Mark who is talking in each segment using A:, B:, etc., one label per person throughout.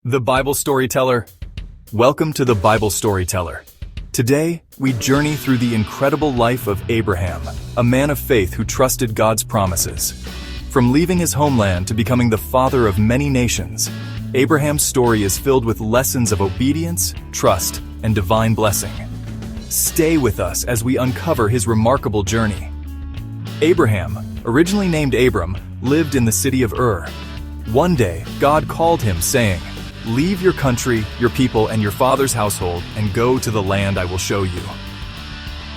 A: The Bible Storyteller. Welcome to the Bible Storyteller. Today, we journey through the incredible life of Abraham, a man of faith who trusted God's promises. From leaving his homeland to becoming the father of many nations, Abraham's story is filled with lessons of obedience, trust, and divine blessing. Stay with us as we uncover his remarkable journey. Abraham, originally named Abram, lived in the city of Ur. One day, God called him, saying, "Leave your country, your people, and your father's household, and go to the land I will show you."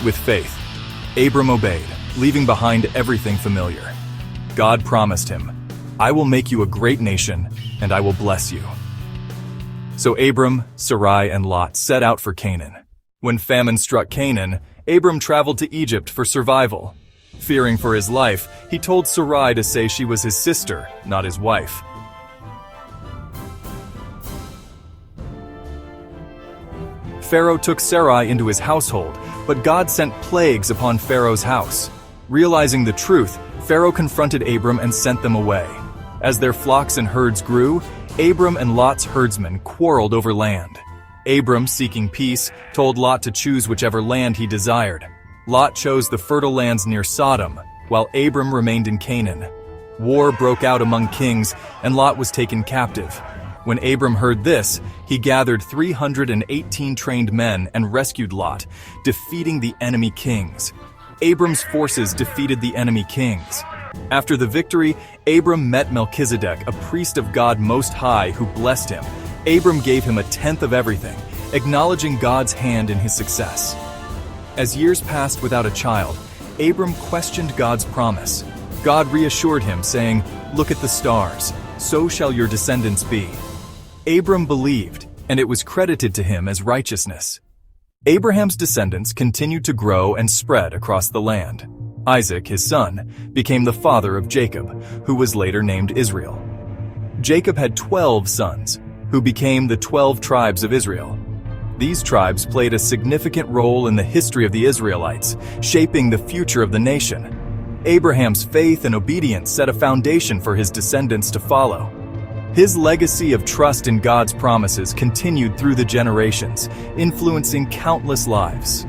A: With faith, Abram obeyed, leaving behind everything familiar. God promised him, "I will make you a great nation, and I will bless you." So Abram, Sarai, and Lot set out for Canaan. When famine struck Canaan, Abram traveled to Egypt for survival. Fearing for his life, he told Sarai to say she was his sister, not his wife. Pharaoh took Sarai into his household, but God sent plagues upon Pharaoh's house. Realizing the truth, Pharaoh confronted Abram and sent them away. As their flocks and herds grew, Abram and Lot's herdsmen quarreled over land. Abram, seeking peace, told Lot to choose whichever land he desired. Lot chose the fertile lands near Sodom, while Abram remained in Canaan. War broke out among kings, and Lot was taken captive. When Abram heard this, he gathered 318 trained men and rescued Lot, defeating the enemy kings. Abram's forces defeated the enemy kings. After the victory, Abram met Melchizedek, a priest of God Most High, who blessed him. Abram gave him a tenth of everything, acknowledging God's hand in his success. As years passed without a child, Abram questioned God's promise. God reassured him, saying, "Look at the stars, so shall your descendants be." Abram believed, and it was credited to him as righteousness. Abraham's descendants continued to grow and spread across the land. Isaac, his son, became the father of Jacob, who was later named Israel. Jacob had 12 sons, who became the 12 tribes of Israel. These tribes played a significant role in the history of the Israelites, shaping the future of the nation. Abraham's faith and obedience set a foundation for his descendants to follow. His legacy of trust in God's promises continued through the generations, influencing countless lives.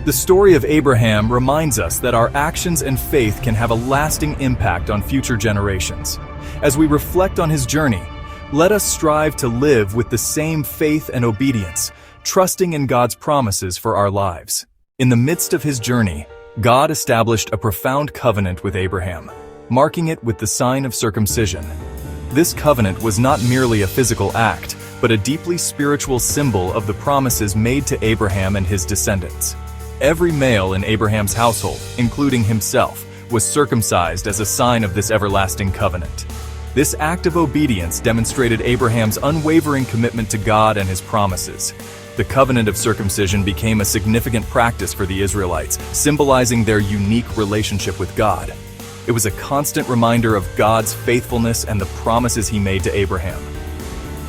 A: The story of Abraham reminds us that our actions and faith can have a lasting impact on future generations. As we reflect on his journey, let us strive to live with the same faith and obedience, trusting in God's promises for our lives. In the midst of his journey, God established a profound covenant with Abraham, marking it with the sign of circumcision. This covenant was not merely a physical act, but a deeply spiritual symbol of the promises made to Abraham and his descendants. Every male in Abraham's household, including himself, was circumcised as a sign of this everlasting covenant. This act of obedience demonstrated Abraham's unwavering commitment to God and his promises. The covenant of circumcision became a significant practice for the Israelites, symbolizing their unique relationship with God. It was a constant reminder of God's faithfulness and the promises he made to Abraham.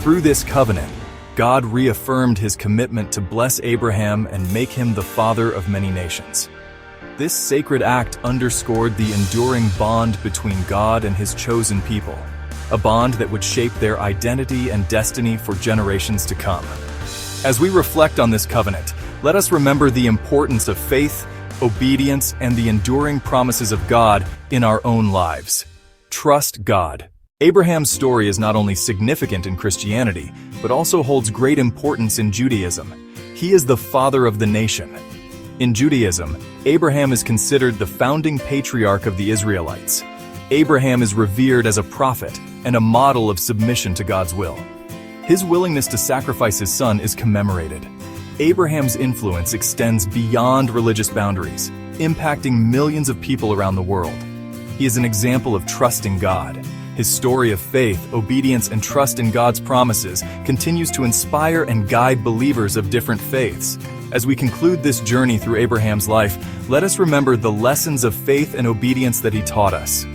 A: Through this covenant, God reaffirmed his commitment to bless Abraham and make him the father of many nations. This sacred act underscored the enduring bond between God and his chosen people, a bond that would shape their identity and destiny for generations to come. As we reflect on this covenant, let us remember the importance of faith, obedience, and the enduring promises of God in our own lives. Trust God. Abraham's story is not only significant in Christianity, but also holds great importance in Judaism. He is the father of the nation. In Judaism, Abraham is considered the founding patriarch of the Israelites. Abraham is revered as a prophet and a model of submission to God's will. His willingness to sacrifice his son is commemorated. Abraham's influence extends beyond religious boundaries, impacting millions of people around the world. He is an example of trusting God. His story of faith, obedience, and trust in God's promises continues to inspire and guide believers of different faiths. As we conclude this journey through Abraham's life, let us remember the lessons of faith and obedience that he taught us.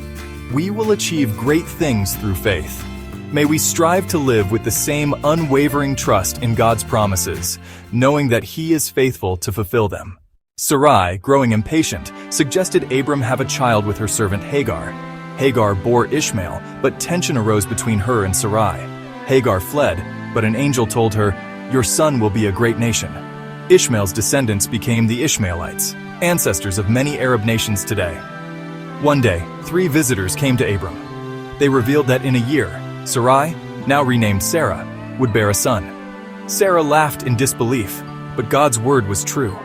A: We will achieve great things through faith. May we strive to live with the same unwavering trust in God's promises, knowing that he is faithful to fulfill them. Sarai, growing impatient, suggested Abram have a child with her servant Hagar. Hagar bore Ishmael, but tension arose between her and Sarai. Hagar fled, but an angel told her, "Your son will be a great nation." Ishmael's descendants became the Ishmaelites, ancestors of many Arab nations today. One day, 3 visitors came to Abram. They revealed that in a year, Sarai, now renamed Sarah, would bear a son. Sarah laughed in disbelief, but God's word was true.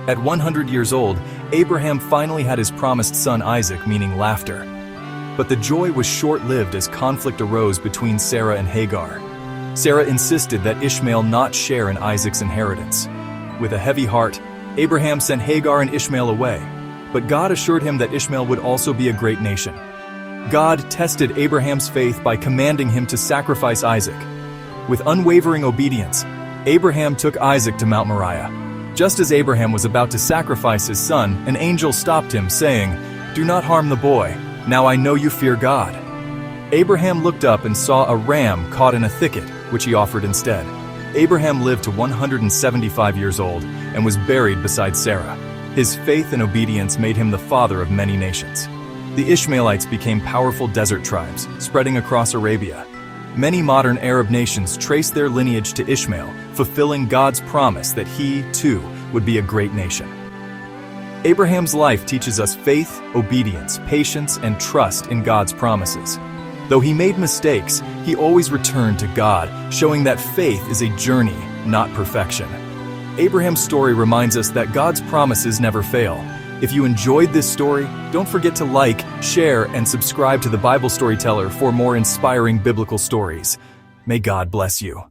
A: At 100 years old, Abraham finally had his promised son Isaac, meaning laughter. But the joy was short-lived as conflict arose between Sarah and Hagar. Sarah insisted that Ishmael not share in Isaac's inheritance. With a heavy heart, Abraham sent Hagar and Ishmael away, but God assured him that Ishmael would also be a great nation. God tested Abraham's faith by commanding him to sacrifice Isaac. With unwavering obedience, Abraham took Isaac to Mount Moriah. Just as Abraham was about to sacrifice his son, an angel stopped him, saying, "Do not harm the boy. Now I know you fear God." Abraham looked up and saw a ram caught in a thicket, which he offered instead. Abraham lived to 175 years old and was buried beside Sarah. His faith and obedience made him the father of many nations. The Ishmaelites became powerful desert tribes, spreading across Arabia. Many modern Arab nations trace their lineage to Ishmael, fulfilling God's promise that he, too, would be a great nation. Abraham's life teaches us faith, obedience, patience, and trust in God's promises. Though he made mistakes, he always returned to God, showing that faith is a journey, not perfection. Abraham's story reminds us that God's promises never fail. If you enjoyed this story, don't forget to like, share, and subscribe to the Bible Storyteller for more inspiring biblical stories. May God bless you.